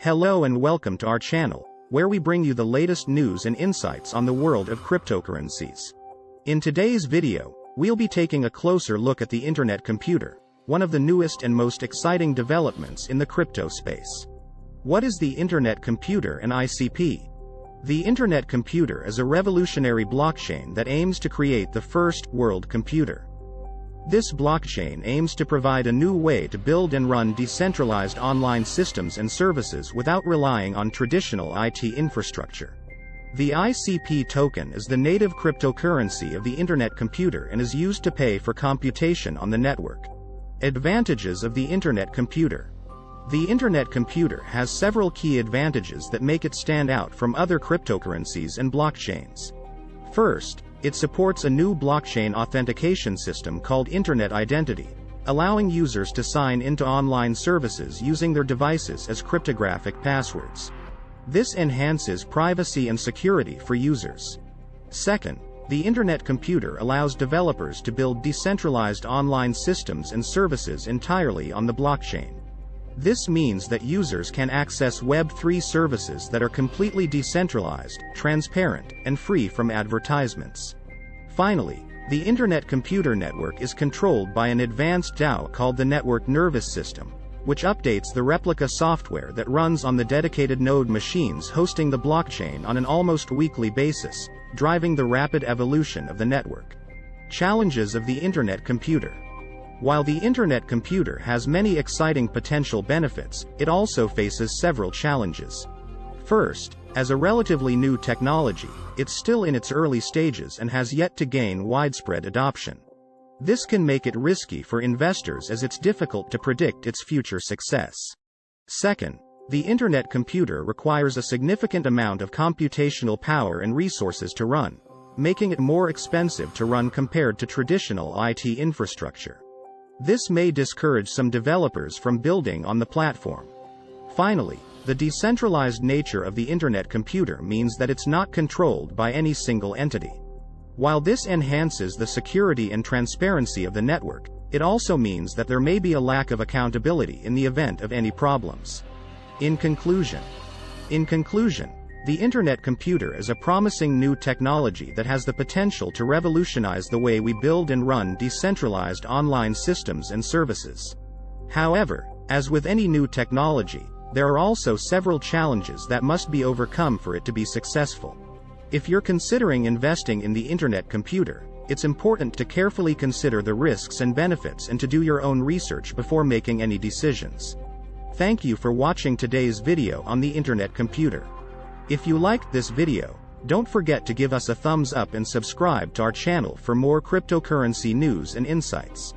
Hello and welcome to our channel, where we bring you the latest news and insights on the world of cryptocurrencies. In today's video, we'll be taking a closer look at the Internet Computer, one of the newest and most exciting developments in the crypto space. What is the Internet Computer and ICP? The Internet Computer is a revolutionary blockchain that aims to create the first world computer. This blockchain aims to provide a new way to build and run decentralized online systems and services without relying on traditional IT infrastructure. The ICP token is the native cryptocurrency of the Internet Computer and is used to pay for computation on the network. Advantages of the Internet Computer. The Internet Computer has several key advantages that make it stand out from other cryptocurrencies and blockchains. First, it supports a new blockchain authentication system called Internet Identity, allowing users to sign into online services using their devices as cryptographic passwords. This enhances privacy and security for users. Second, the Internet Computer allows developers to build decentralized online systems and services entirely on the blockchain. This means that users can access Web3 services that are completely decentralized, transparent, and free from advertisements. Finally, the Internet Computer Network is controlled by an advanced DAO called the Network Nervous System, which updates the replica software that runs on the dedicated node machines hosting the blockchain on an almost weekly basis, driving the rapid evolution of the network. Challenges of the Internet Computer. While the Internet Computer has many exciting potential benefits, it also faces several challenges. First, as a relatively new technology, it's still in its early stages and has yet to gain widespread adoption. This can make it risky for investors as it's difficult to predict its future success. Second, the Internet Computer requires a significant amount of computational power and resources to run, making it more expensive to run compared to traditional IT infrastructure. This may discourage some developers from building on the platform. Finally, the decentralized nature of the Internet Computer means that it's not controlled by any single entity. While this enhances the security and transparency of the network, it also means that there may be a lack of accountability in the event of any problems. In conclusion, the Internet Computer is a promising new technology that has the potential to revolutionize the way we build and run decentralized online systems and services. However, as with any new technology, there are also several challenges that must be overcome for it to be successful. If you're considering investing in the Internet Computer, it's important to carefully consider the risks and benefits and to do your own research before making any decisions. Thank you for watching today's video on the Internet Computer. If you liked this video, don't forget to give us a thumbs up and subscribe to our channel for more cryptocurrency news and insights.